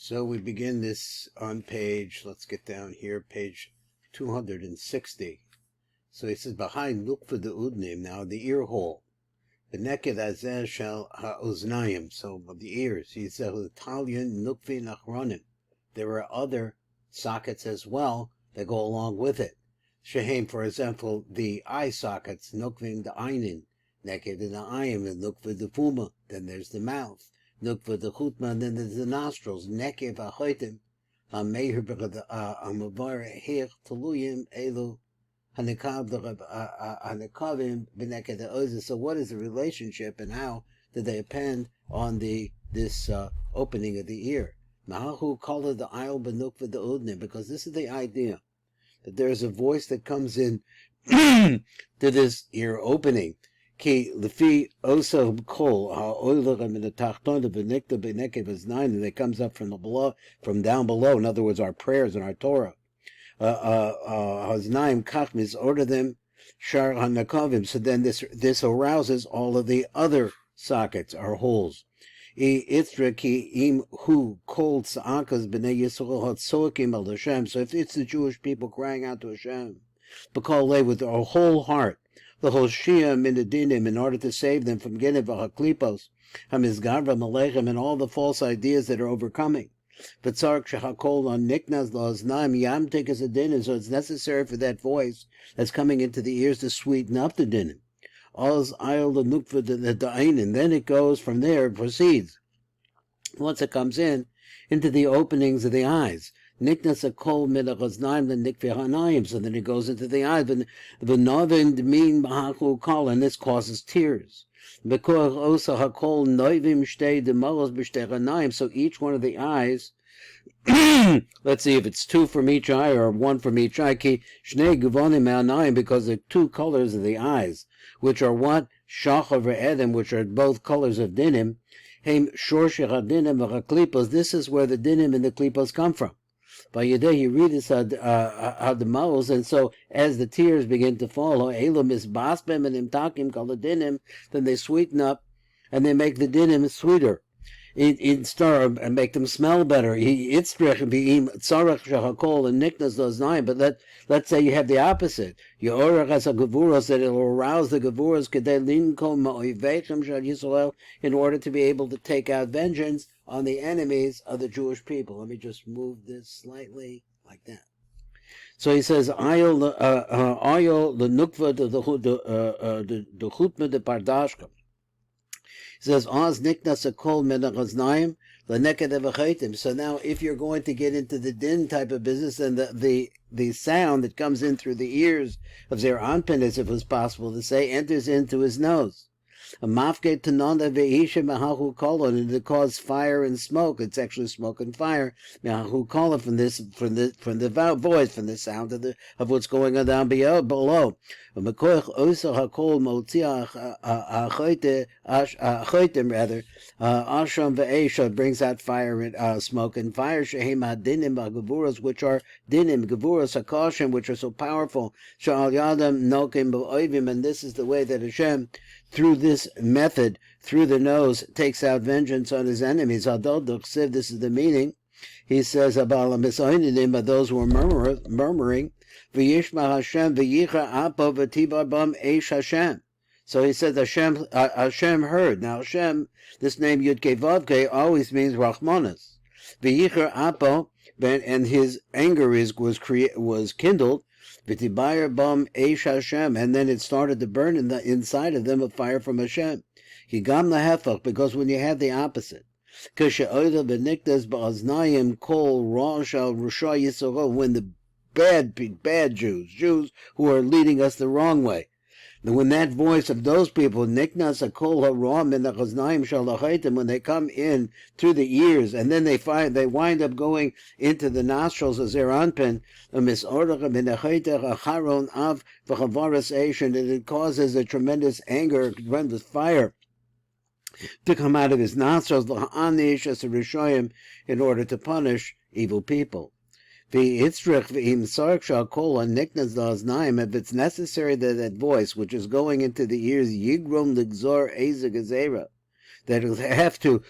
So we begin this on page, let's get down here, page 260. So he says, behind Nukva de Udnim, now the ear hole. The neked azeh shel ha'oznayim, so of the ears. He says, Italian Nukvi nachronim. There are other sockets as well that go along with it. Shehem, for example, the eye sockets, Nukvin the einin, neked in the ayim, and Nukva de fuma. Then there's the mouth. Nukva de chutma, and then there's the nostrils. Neked v'choitim, ha'meir ha'mavar heich teluyim elu. So what is the relationship and how do they depend on this opening of the ear? Because this is the idea that there is a voice that comes in to this ear opening. And it comes up from down below. In other words, our prayers and our Torah. Haznaim kachmis order them shar hanakavim. So then this arouses all of the other sockets or holes. Itra ki im hu kol tzaakas b'nei Yisrael hatzoakim al Hashem. So if it's the Jewish people crying out to Hashem, b'kol with their whole heart, the hoshia minadinim, in order to save them from genev haklipos, hamizgarva malechem, and all the false ideas that are overcoming. But Tzark Shahakol on Niknaz Laznaim Yamtik is a dinim, so it's necessary for that voice that's coming into the ears to sweeten up the dinim. Oz Ayol the Nukva the Da'in, and then it goes from there, it proceeds. Once it comes into the openings of the eyes. Niknas a kol midachaznaim the nikvi hanayim, so then it goes into the eyes. The novin mean bahaku kol, and this causes tears. Because osa hakol noivim shtei demalos b'shtei hanayim, so each one of the eyes, let's see if it's two from each eye or one from each eye, ki shnei guvonim hanayim, because the two colors of the eyes, which are what? Shachar ve'edem, which are both colors of dinim. Heim shorshech hadinim v'chaklipos, this is where the dinim and the klipos come from. By Yedei, you read this hademalos, and so as the tears begin to fall, elum is baspem and imtakim kol dinim, then they sweeten up and they make the dinim sweeter, in star and make them smell better. Itzrech beim tzarech shahakol and niknas those nine. But let's say you have the opposite. Yorach as a gevuros, that it will arouse the gevuros kedei linkom ma'oivechem shal Yisrael, in order to be able to take out vengeance on the enemies of the Jewish people. Let me just move this slightly like that. So he says, Ayol the nukva the chutma de pardashka. He says, Oz niknas a kol menachaznaim leneked evachaitim. So now, if you're going to get into the din type of business, and the sound that comes in through the ears of Zair Anpin, as if it was possible to say, enters into his nose. A mafke tanonda ve'isha mehahu kolon, and it causes fire and smoke. It's actually smoke and fire. Mehahu kolon, from the voice, from the sound of what's going on down below. Mekoich osa hakol motzia achoitim, rather ashram ve'esha, brings out fire and smoke and fire. Shehem hadinim ha'gevuros, which are dinim gevuros hakoshem, which are so powerful. Sha'al yadam nokim b'oivim, and this is the way that Hashem, through this method, through the nose, takes out vengeance on his enemies. This is the meaning. He says, about those who are murmuring, V'yishma Hashem v'yicha apo v'tibar bam eish Hashem. So he says Hashem heard. Now Hashem, this name Yud-Kei Vav-Kei, always means Rachmanas. V'yicha apo, and his anger was kindled. V'tibayar bam eish Hashem, and then it started to burn in the inside of them a fire from Hashem. Higam lahefach, because when you have the opposite, kashe'oida v'nikdas ba'aznayim kol rosh al rusha Yisrael, when the bad Jews who are leading us the wrong way, and when that voice of those people, niknas akol haram in the chaznaim shalachaitim, when they come in through the ears, and then they wind up going into the nostrils of Zair Anpin, and it causes a tremendous anger, a tremendous fire to come out of his nostrils, in order to punish evil people. If it's necessary that voice which is going into the ears, that it'll have to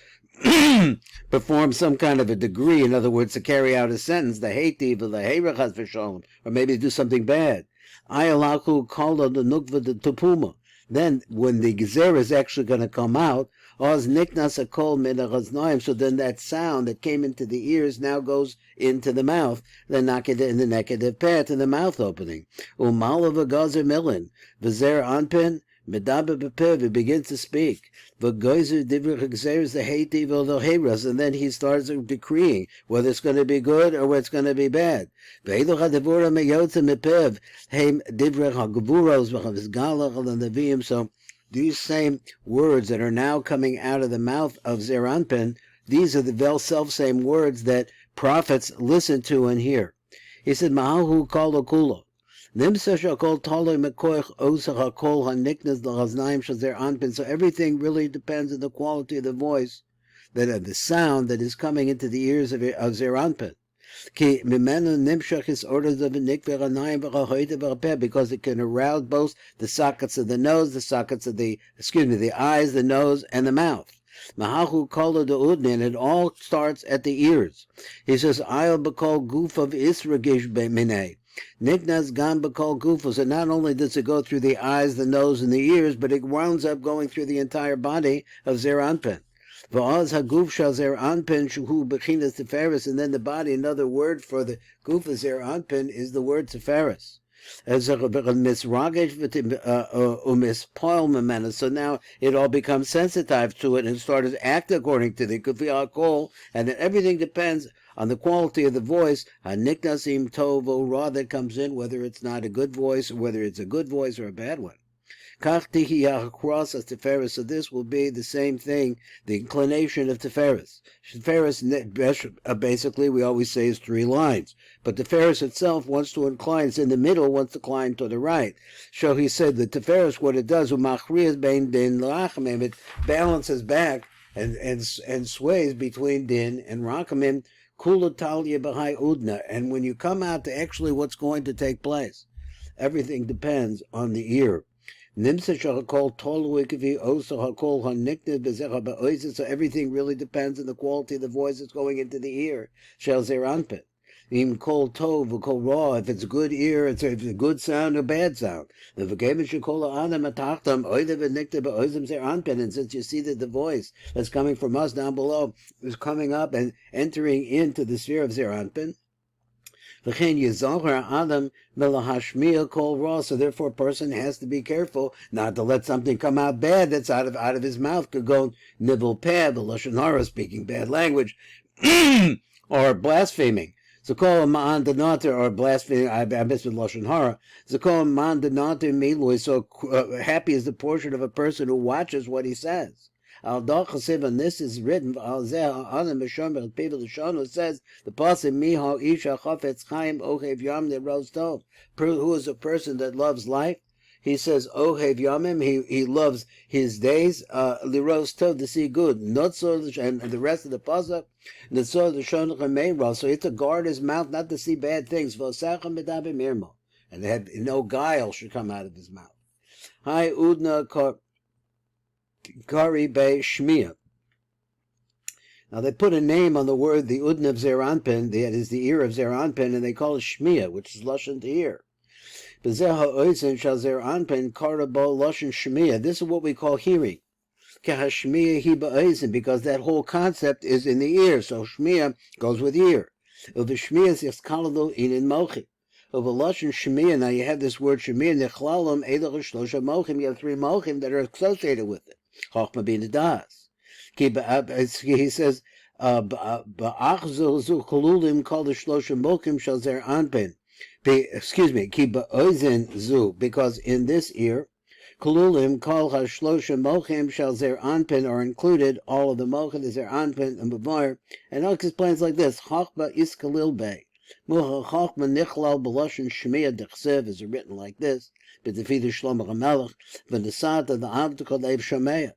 perform some kind of a degree, in other words, to carry out a sentence, the heitiv, the heirachas v'sholem, or maybe to do something bad. Ayalaku kala the nukva the tupuma. Then, when the gezer is actually going to come out, oz niknas akol minachaznaim, so then that sound that came into the ears now goes into the mouth, in the negative path, in the mouth opening. Umalav gazer milin, v'zer anpin, medaber bepev, he begins to speak. V'goizer divrich gezer is the heitiv or the heiras, and then he starts decreeing whether it's going to be good or whether it's going to be bad. Ve'eluch hadevura meyotze mepev, heim divrich ha'gevuros v'chavizgalach al-neviim. So these same words that are now coming out of the mouth of Zair Anpin, these are the self-same words that prophets listen to and hear. He said, Mahahu kala kula. So everything really depends on the quality of the voice, that of the sound that is coming into the ears of Zair Anpin. Because it can arouse both the sockets of the nose, the sockets of the eyes, the nose, and the mouth. Mahahu kala de udni, and it all starts at the ears. He says, I'll bekol goof of Isragish minay. Niknas gam bekol gufos, and not only does it go through the eyes, the nose, and the ears, but it winds up going through the entire body of Zair Anpin. V'oz haguf shal Zair Anpin shuhu bechinas teferis, and then the body, another word for the guf of Zair Anpin is the word teferis. So now it all becomes sensitive to it and starts to act according to the kufi kol, and then everything depends on the quality of the voice, niknasim tov o ra, that comes in, whether it's not a good voice or whether it's a good voice or a bad one. Kach tihi across as teferis, so this will be the same thing, the inclination of teferis. Teferis, basically, we always say is 3 lines, but teferis itself wants to incline, it's in the middle, wants to incline to the right. So he said the teferis, what it does, it balances back and sways between din and rachamim, kula talia b'hai udna, and when you come out to actually what's going to take place, everything depends on the ear. So everything really depends on the quality of the voice that's going into the ear. Shel Zair Anpin. If it's a good ear, it's a good sound or bad sound. And since you see that the voice that's coming from us down below is coming up and entering into the sphere of Zair Anpin, so therefore a person has to be careful not to let something come out bad that's out of his mouth, could go nibble peh, the Lashon Hara, speaking bad language, or blaspheming. Zakol ma'an denata, or blaspheming, I missed with Lashon Hara. Zakol ma'an denata milui, so happy is the portion of a person who watches what he says. Al Dachasiv, and this is written, Al Zeh Adam Mishom people Shonu, says the pasuk Miha Isha Chafetz Chaim Ohev Yam Liros Tov. Who is a person that loves life? He says Ohev Yamim, he loves his days, Liros Tov, to see good. Notzor, and the rest of the pasuk, Notzor the Shonu Chameira, so it's to guard his mouth not to see bad things. Vosachem Medaber Mirmo, and no guile should come out of his mouth. Hi Udna Kari Be Shmiya. Now they put a name on the word, the Udn of Zair Anpin, that is the ear of Zair Anpin, and they call it Shmiya, which is Lashon to hear. Bezeha Oizen Shal Zair Anpin Karabo Lashon Shmiya. This is what we call hearing. Kahashmiya Hiba Oizen, because that whole concept is in the ear, so Shmiya goes with ear. Uv Shmiya Yaskalado Inin Mochi. Over Lashon Shemiah, now you have this word Shemiah, Nechlalom Eidach Shlosha Mochim, you have 3 Mochim that are associated with it. Chochma Bina Das. He says, Ba'achzul Zu Cholulim Kol the Shlosha Mochim Shal Zair Anpin. Excuse me, Ki Ba'oizen Zu, because in this ear, Kolulim Kol HaShlosha Mochim Shal Zair Anpin are included, all of the Mochim, the Zair Anpin, and Bavar, and it explains like this, Chochma Iskalil Bey. Muha Chochma Nichlal B'Lashon Shemiah Dechsev is written like this, B'Tefid Shlomo HaMelech, V'Nesata the Avdukal Ev Shemaya.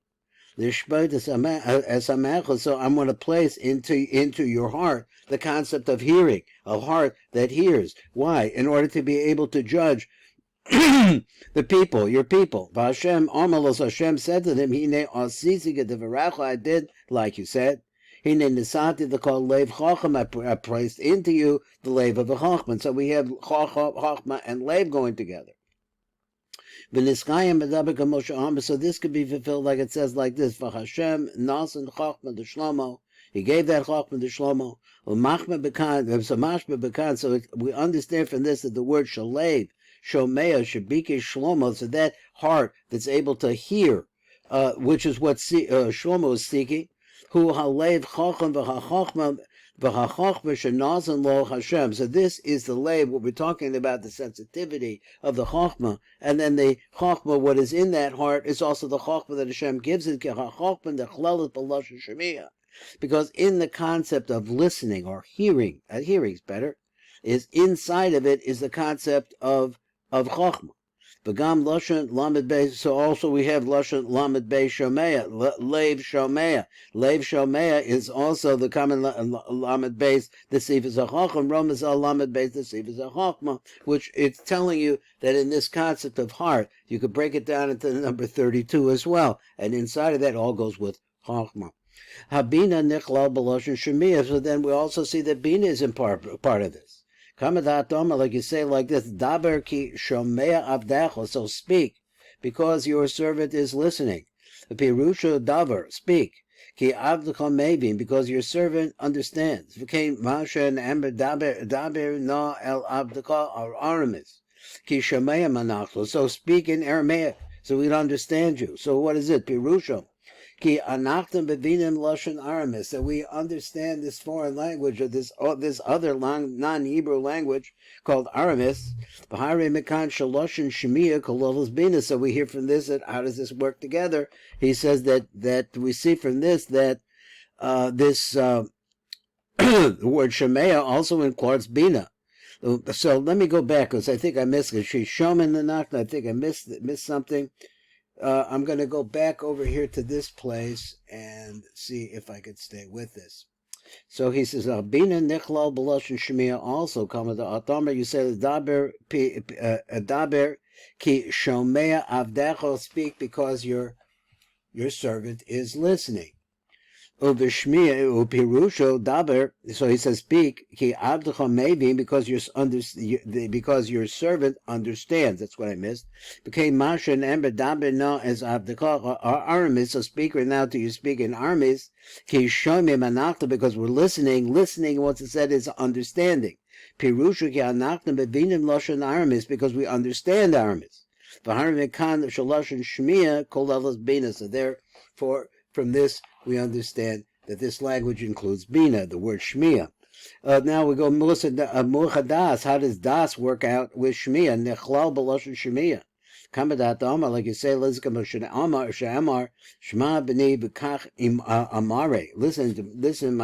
So I'm going to place into your heart the concept of hearing, a heart that hears. Why? In order to be able to judge the people, your people. Hashem said to them, I did like you said. Hine nisati the called Lev Chacham, I placed into you the Lev of a Chachman. So we have Chachma and Lev going together. So this could be fulfilled like it says like this: V'Hashem nasan Chachma de Shlomo. He gave that Chachma to Shlomo. So we understand from this that the word Shalev, Shomea, Shabike Shlomo, so that heart that's able to hear, which is what Shlomo is seeking. Hu Halev Chacham v'Hachachma v'Hachachma shenazan lo Hashem. So this is the lev, what we're talking about, the sensitivity of the Chachma, and then the Chachma, what is in that heart, is also the Chachma that Hashem gives it. Because in the concept of listening or hearing, hearing's better, is inside of it is the concept of Chachma. V'gam lashon lamed beis. So also we have lashon lamed beis shomea, lev shomea. Lev shomea is also the common lamed beis. The sifas hachacham romas al lamed beis. The sifas hachachma, which it's telling you that in this concept of heart, you could break it down into the number 32 as well, and inside of that all goes with chachma. Habina nichlal b'lashon shemia. So then we also see that bina is in part of this. Like you say like this, Daber ki shomea avdecho, so speak, because your servant is listening. Pirusha davar, speak. Ki avdecho mevin, because your servant understands. V'kein masha and amber daber na el avdecho or Aramis. Ki shomea manachlo, so speak in Aramaic, so we'd understand you. So what is it? Pirusha. Ki anachtem bevinim lashon Aramis, that we understand this foreign language, or this other non-Hebrew language called Aramis. V'harei mekan shaloshin shemiya kololos bina. So we hear from this that how does this work together? He says that we see from this that the word shemaya also includes bina. So let me go back because I think I missed it. She's shomin the nachna. I think I missed something. I'm going to go back over here to this place and see if I could stay with this. So he says, Bina nichlal b'lashon shemiya also come to Atamer. You say daber ki shomea avdecho, speak because your servant is listening. Uvishmiya upirusho daber. So he says, speak ki avdecho maybe because your servant understands. That's what I missed. Became Masha and Ember daber no as avdecho or Aramis. So speak right now till you speak in Aramis. Ki shomi manachta, because we're listening. Listening, what's it said is understanding. Pirusho ki anachta bevinim lashon Aramis, because we understand Aramis. V'harim mekan shalashon shmiya kol elas bina. So therefore, from this, we understand that this language includes bina, the word shmiya. Now we go mucha das. How does das work out with shmiya? Nechlal b'lashon shmiya. Kamadat Amar, like you say, Lizka Amar Shamar Shema b'nei b'kach im amare. Listen,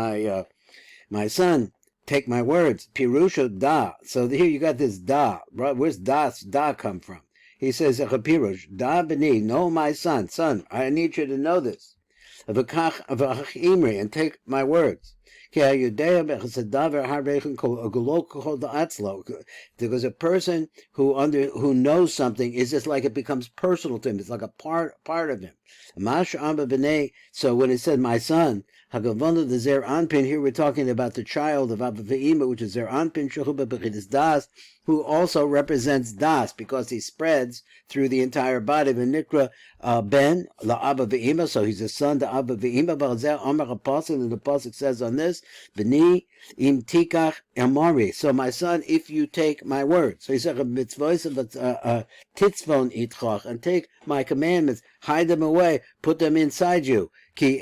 my son, take my words. Pirusha da. So here you got this da. Right? Where's da come from? He says, Pirush da b'nei. No, my son, I need you to know this. And take my words. Because a person who knows something is just like it becomes personal to him. It's like a part of him. So when it said my son, the Zair Anpin, here we're talking about the child of Abba Ve'ima, which is Zair Anpin, Das, who also represents Das, because he spreads through the entire body. V'nikra ben la Abba Ve'ima, so he's a son to Abba Ve'ima. And the pasuk says on this, B'ni im tikach amari. So my son, if you take my words. So he said, titzvon itchach, and take my commandments, hide them away, put them inside you. Ki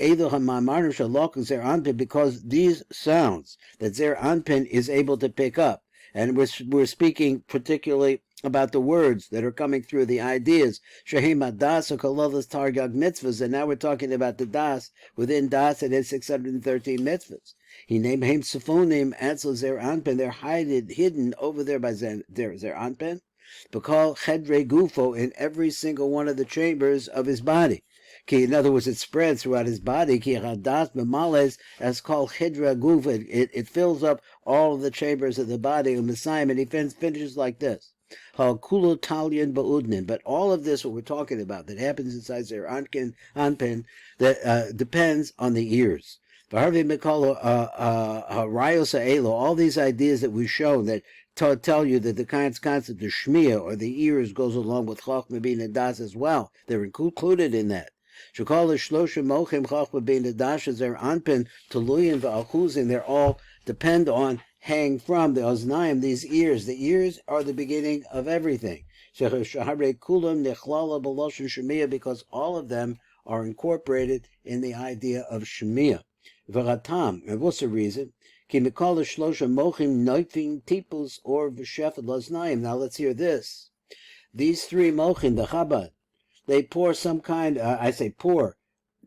because these sounds that Zair Anpin is able to pick up, and we're speaking particularly about the words that are coming through, the ideas. Shehim das kololas targag mitzvahs, and now we're talking about the das. Within das, it has 613 mitzvahs. He named him Sephonim Ansel Zair Anpin. They're hidden over there by Zair Anpin. Because chedre gufo, in every single one of the chambers of his body. In other words, it spreads throughout his body. Ki hadas b'males, as called chedra guf. It fills up all of the chambers of the body. And he finishes like this. Kulo talian ba'udnin. But all of this, what we're talking about, that happens inside Zair Anpin, that depends on the ears. All these ideas that we show that tell you that the concept of shmiya or the ears goes along with chokhmah bin das as well. They're included in that. Shekol shlosha mochim chokhmah bin das Zair Anpin tuluyin v'achuzin. They're all depend on, hang from the oznaim, these ears. The ears are the beginning of everything. Because all of them are incorporated in the idea of shemiah. V'ratam, and what's the reason? Ki mikol shlosha mochim noifing tipus or v'shefet laznaim. Now let's hear this. These three mochim, the Chabad, they pour some kind,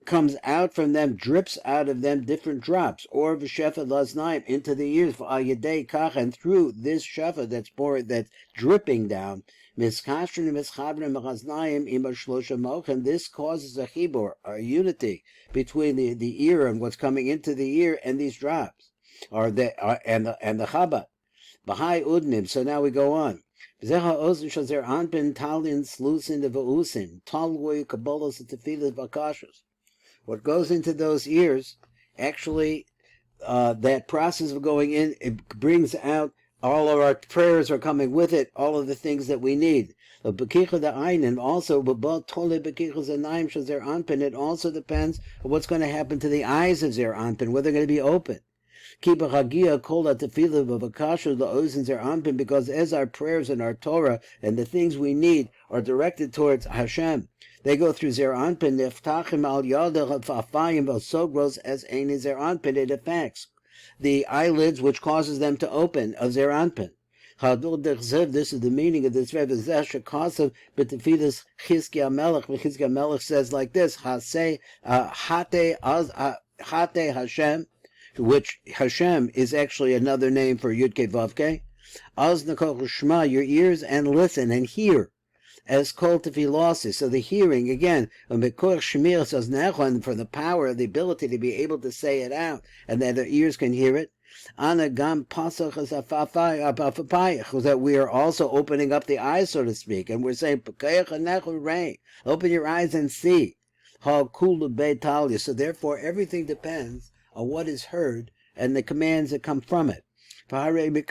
comes out from them, drips out of them different drops, or v'shefet laznaim, into the ears, v'ayedei kach, and through this shefa that's dripping down, this causes a chibur, a unity between the ear and what's coming into the ear and these drops, and the Chabad. Bahai udnim. So now we go on. What goes into those ears, actually, that process of going in, it brings out all of our prayers are coming with it, all of the things that we need. And also, it also depends on what's going to happen to the eyes of Zair Anpin, whether they're going to be open. Because as our prayers and our Torah and the things we need are directed towards Hashem, they go through Zair Anpin. As Ein Zair Anpin, it affects the eyelids, which causes them to open of Zair Anpin. This is the meaning of this verse. Chizkiah Melech says like this: Hate Hashem, which Hashem is actually another name for Yud-Kei Vav-Kei. Az Nakol Shema, your ears, and listen and hear. As kol tefilasi, so the hearing again, and for the power, the ability to be able to say it out, and that the ears can hear it. Anagam pasach that we are also opening up the eyes, so to speak, and we're saying, open your eyes and see. So therefore, everything depends on what is heard and the commands that come from it. Where we're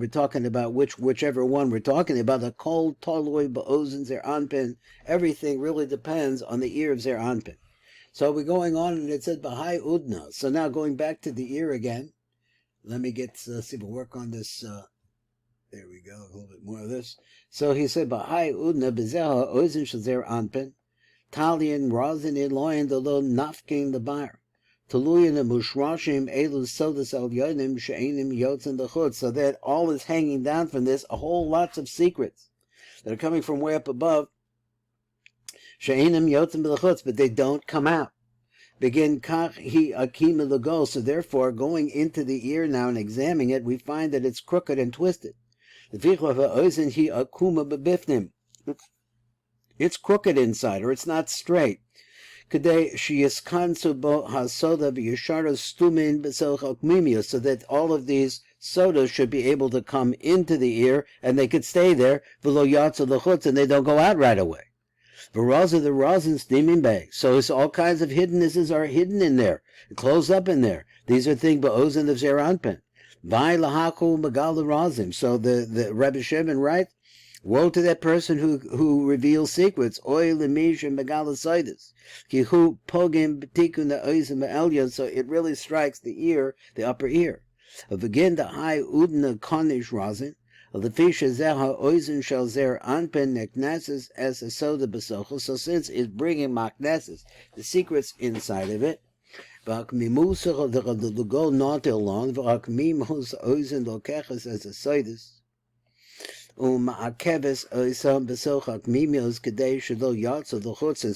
talking about whichever one we're talking about, the kol toloi ba'ozen Zair Anpin, everything really depends on the ear of Zair Anpin. So we're going on, and it said Bahai Udna. So now going back to the ear again, let me see if we'll work on this. There we go, a little bit more of this. So he said Bahai Udna bezeha ozen shel Zair Anpin, talian rozin eloyin delo nafkin the bar. So that all is hanging down from this, a whole lots of secrets that are coming from way up above, but they don't come out. So therefore, going into the ear now and examining it, we find that it's crooked and twisted. It's crooked inside, or it's not straight. So that all of these sodas should be able to come into the ear, and they could stay there, and they don't go out right away. The rosin steaming bag. So it's all kinds of hiddennesses are hidden in there, closed up in there. These are things ba'ozen of Zair Anpin. So the Rebbe Shimon writes, woe to that person who reveals secrets. So it really strikes the ear, the upper ear. Again, the high udna konish rosin. The fish is oizen shall Zair Anpin nekneses as a soda besochel. So since it's bringing makneses, the secrets inside of it. The gold not alone. Oizen lokeches as a sodas. And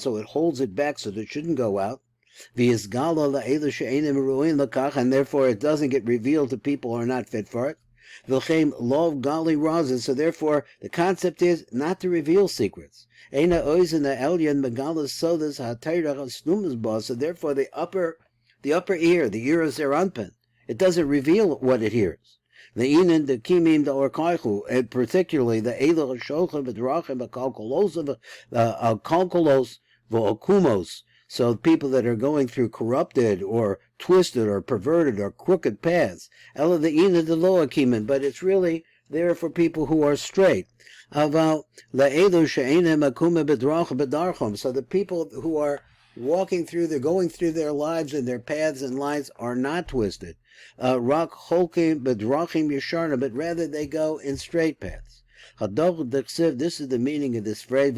so it holds it back so that it shouldn't go out. And therefore it doesn't get revealed to people who are not fit for it. So therefore the concept is not to reveal secrets. So therefore the upper ear, the ear of Zair Anpin, it doesn't reveal what it hears. The inen, the kimim, the orkaichu, and particularly the elul shochem, the drachim, the kalkolos, the kalkolos, the okumos. So people that are going through corrupted or twisted or perverted or crooked paths, Ela the Ina the Loakiman, but it's really there for people who are straight. So the people who are they're going through their lives and their paths and lines are not twisted. Rak holkim bedrachim yasharna, but rather they go in straight paths. This is the meaning of this phrase.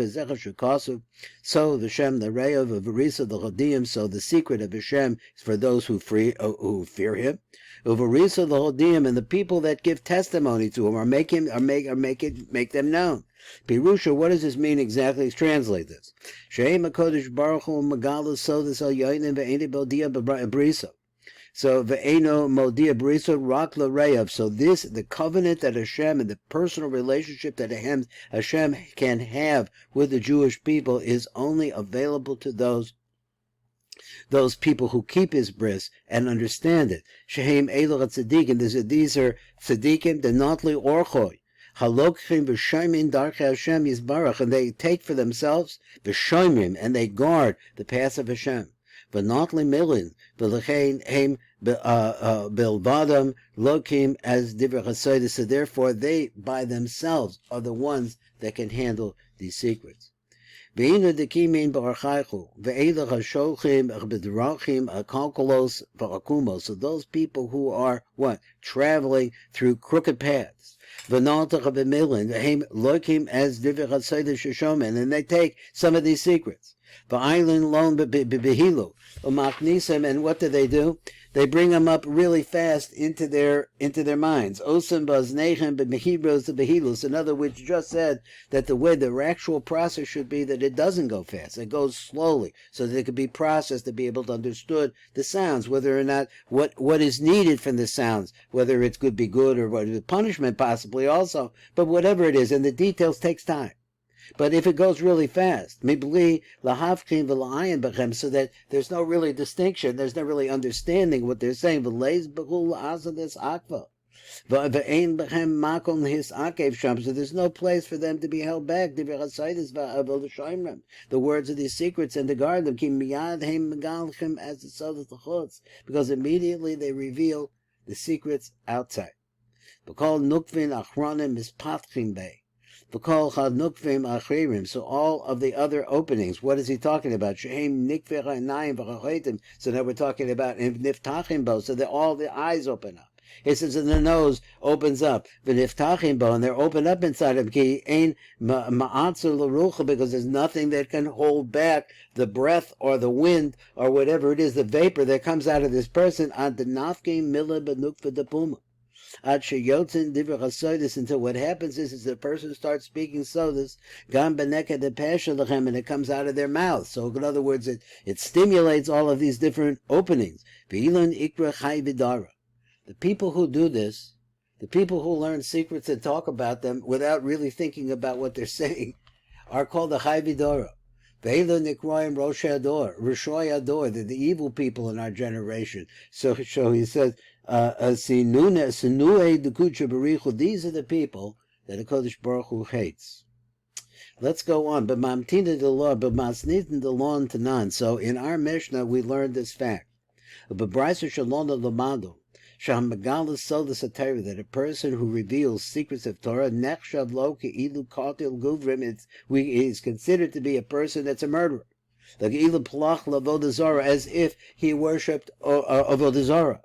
So the Shem, the Re'av of Arisa, the Chodim. So the secret of Hashem is for those who fear Him. Uvarisa the Chodim, and the people that give testimony to Him or make them known. Pirusha, what does this mean exactly? Let's translate this. She'em HaKodesh Baruch Hu Megala Sodas Al Yonim Ve'eni Bodia Brisa. So Ve'eno Modia Brisa Rak L'Re'av. So this, the covenant that Hashem and the personal relationship that Hashem can have with the Jewish people is only available to those people who keep His bris and understand it. Shehem Eilu Tzadikim. These are Tzadikim, the Notli Orchoi. Halokchim v'shoimim darchei Hashem yisbarach, and they take for themselves v'shoimim, and they guard the path of Hashem. V'notli milin v'lechein heim bilvadam lokim as divrei chassidus. So therefore, they by themselves are the ones that can handle these secrets. V'inu dekimin b'archaychu v'eilach hasholchim b'drachim akalkolos v'akumos. So those people who are what? Traveling through crooked paths. V'notach v'milin v'heim lokim as divrei chassidus sheshomen, and they take some of these secrets. V'aylin lon b'behilu u'machnisem, and what do? They bring them up really fast into their minds. Osam baznechem b'mehibros b'behilus. Another which just said that the way the actual process should be that it doesn't go fast. It goes slowly, so that it could be processed to be able to understood the sounds, whether or not what is needed from the sounds, whether it could be good or what punishment possibly also. But whatever it is, and the details takes time. But if it goes really fast, so that there's no really distinction, there's no really understanding what they're saying. So there's no place for them to be held back. The words of these secrets and to guard them, because immediately they reveal the secrets outside. So all of the other openings, what is he talking about? So now we're talking about niftachim, so that all the eyes open up. It says and the nose opens up, and they're open up inside of him, because there's nothing that can hold back the breath or the wind or whatever it is, the vapor that comes out of this person. Until what happens is the person starts speaking sodas, and it comes out of their mouth. So in other words, it stimulates all of these different openings. The people who do this, the people who learn secrets and talk about them without really thinking about what they're saying, are called the Chai Vidora. They're the evil people in our generation. So he says, these are the people that the Kodesh Baruch Hu hates. Let's go on. So in our Mishnah, we learned this fact. That a person who reveals secrets of Torah is considered to be a person that's a murderer. As if he worshipped Avodah Zarah.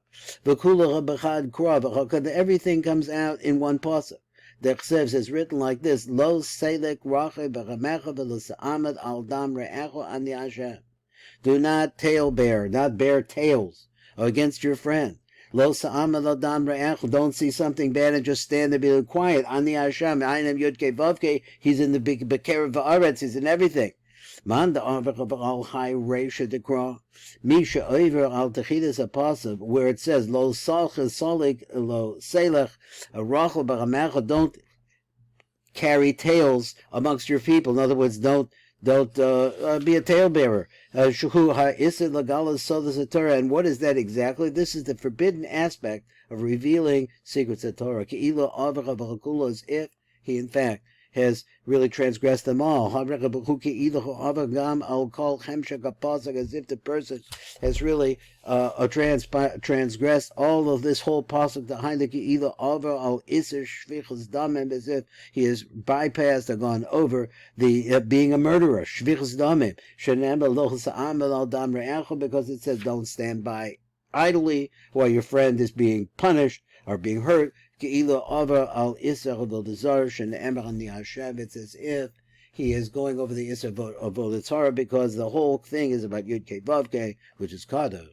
Everything comes out in one pasuk. The Chsev is written like this: Lo selek rache b'chamecha v'losa'amad al dam re'echo ani Hashem. Do not not bear tails against your friend. Lo sa'amad al dam re'echo. Don't see something bad and just stand there, be quiet. Ani Hashem. Einam Yudke Vavke. He's in the Bekerev Va'aretz. He's in everything. Man the al high reisha dekra misha over al techidas apasav, where it says lo salcha solik lo selech rachel baramecha. Don't carry tales amongst your people. In other words, don't be a talebearer. Shuhu ha'isad lagalas sodas Torah. And what is that exactly? This is the forbidden aspect of revealing secrets of Torah. Ke'ilo avach v'chakula, as if he in fact has really transgressed them all. As if the person has really transgressed all of this whole pasuk as if he has bypassed or gone over the being a murderer. Because it says don't stand by idly while your friend is being punished or being hurt. It's as if he is going over the Isser of Avodah, because the whole thing is about Yud Kei Vav Kei, which is Kadosh.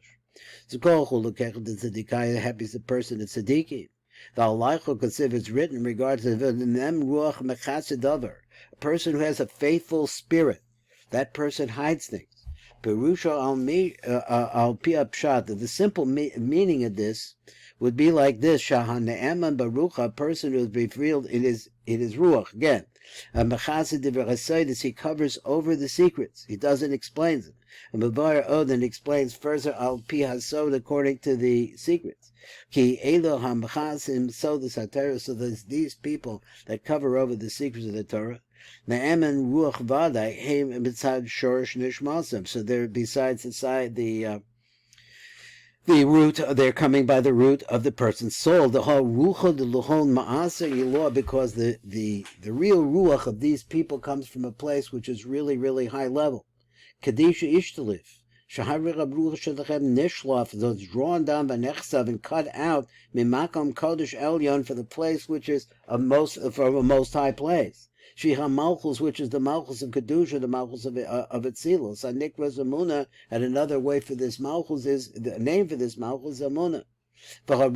Happy is the person that's Tzaddikim. The Alaicho Kasiv is written in regards to a person who has a faithful spirit. That person hides things. Perusha al Pia Pshat, the simple meaning of this would be like this: Shahan Ne'eman Baruch, a person who is revealed in his ruach. Again, he covers over the secrets. He doesn't explain them. And Bavar Odin explains further al Pi Hasod, according to the secrets. Ki Elo Hamchasim Sodas HaTorah, so there's these people that cover over the secrets of the Torah. Ne'eman Ruach Vadai Heim Mitzad Shorish Nishmasim. So they're besides the root, they're coming by the root of the person's soul. The whole ruach the luhon ma'aser yiloh, because the real ruach of these people comes from a place which is really, really high level. Kadisha ishtalif. Shahari rabruch shalachem nishlaf, those drawn down by nechsav and cut out mimakom kodesh elyon, for the place which is from a most high place. Shiha Malchus, which is the Malchus of Kedusha, the Malchus of Etzilus. Anikra Zamuna, and another way for this Malchus is, the name for this Malchus, Zamuna. So this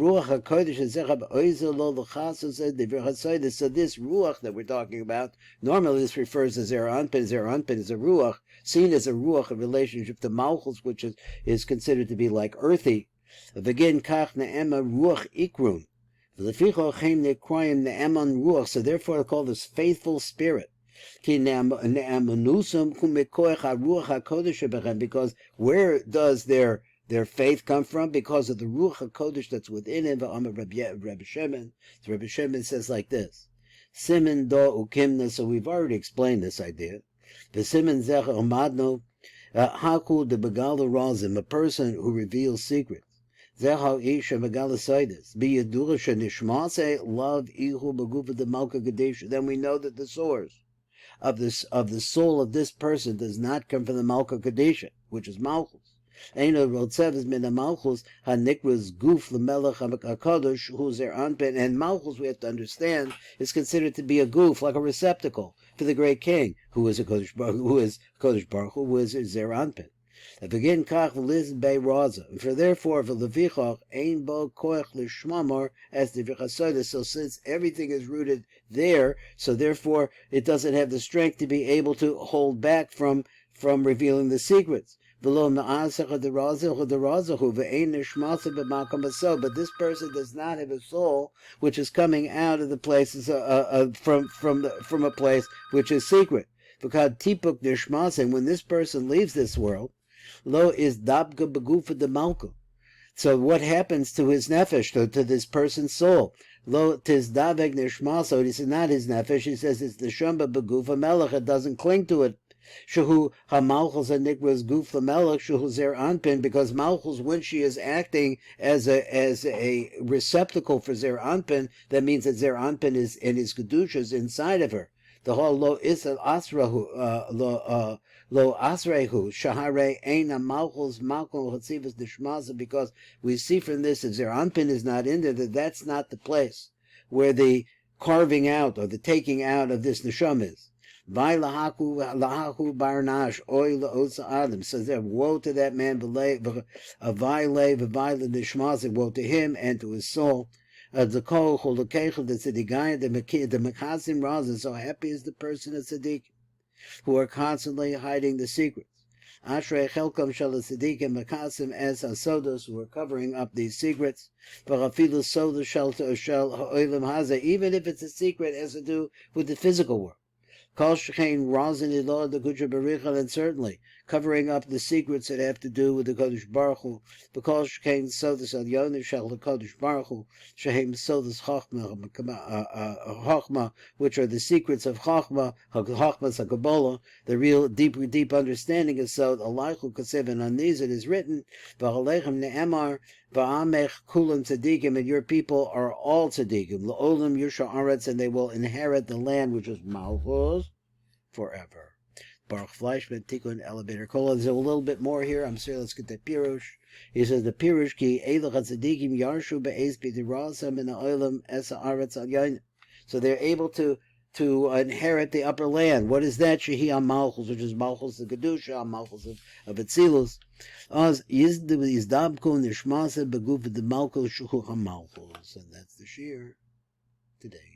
Ruach that we're talking about, normally this refers to Zair Anpin. Zair Anpin is a Ruach, seen as a Ruach, a relationship to Malchus, which is considered to be like earthy. Again, Kach Ne'ema Ruach Ikrun. So therefore I call this faithful spirit. Because where does their faith come from? Because of the Ruach HaKodesh that's within him. Rebbe Shemin. So Rebbe Shemin says like this: Simen do ukimna. So we've already explained this idea. The Simen zech omadno haku de begala razim, a person who reveals secrets. Then we know that the source of the soul of this person does not come from the Malka Kadisha, which is Malchus. And Malchus, we have to understand, is considered to be a goof, like a receptacle for the great king, who is a Kodesh Baruch, who is Zair Anpin. Again, kach liz bei raza. For therefore, for levichach ein bo koach lishmamor as the v'chasoda. So since everything is rooted there, so therefore it doesn't have the strength to be able to hold back from revealing the secrets. Below ma'asach the razahu ve'ein nishmasa b'makam baso. But this person does not have a soul which is coming out of the places from a place which is secret. Because tipuk nishmasa, and when this person leaves this world, lo is dabga begufa de malka. So what happens to his nefesh, to this person's soul? Lo tis daveg nishmaso. He says not his nefesh. He says it's the shamba begufa melech. It doesn't cling to it. Shehu hamalchus anikras gufa melech shehu Zair Anpin, because malchus, when she is acting as a receptacle for Zair Anpin, that means that Zair Anpin is in his kedushas inside of her. The whole lo is asrahu lo asrehu shahare eina malchus malchus hatzivas dishmaza, because we see from this, if Zair Anpin is not in there, that's not the place where the carving out or the taking out of this neshama is. Vai lahaku barnash oy laosa adam. Says there, woe to that man, avai le v'avai le dishmaza, woe to him and to his soul. The kol cholakecha the tzedikayim the mekasim razin. So happy is the person of tzeddik, who are constantly hiding the secrets. Ashrei chelkom shel tzeddikim mekasim as hasodos, who are covering up these secrets. V'chafilu sodos shel ha'olam hazeh, even if it's a secret has to do with the physical world. Kol shechein razin ilah the kucha berichel, and certainly covering up the secrets that have to do with the Kodesh Baruch Hu. Because Shekein Sodas Al Shel Kodesh Baruch Hu, Shehem Sodas Chachma, which are the secrets of Chachma, Chachmas HaKabbalah, the real deep understanding of Sod. Alaychu Kasev, and on these it is written, V'alechem Ne'emar, V'amech Kulam Tzadikim, and your people are all Tzadikim, L'olam Yusha Aretz, and they will inherit the land which is Malchus forever. Baruch Fleischman, Tikkun Elevator Kola. There's a little bit more here. I'm sorry, let's get the Pirush. He says, the Pirush, Ki Eilach HaTzadikim Yarshu Be'ez B'dirasam in the Olam Esa Aretz Al Yain. So they're able to inherit the upper land. What is that? Shehi HaMalchus, which is Malchus the Kedusha, Malchus of Etzilus. Az Yizdabku Nishmasa Beguf the Malchus Shuhu HaMalchus. And that's the Shir today.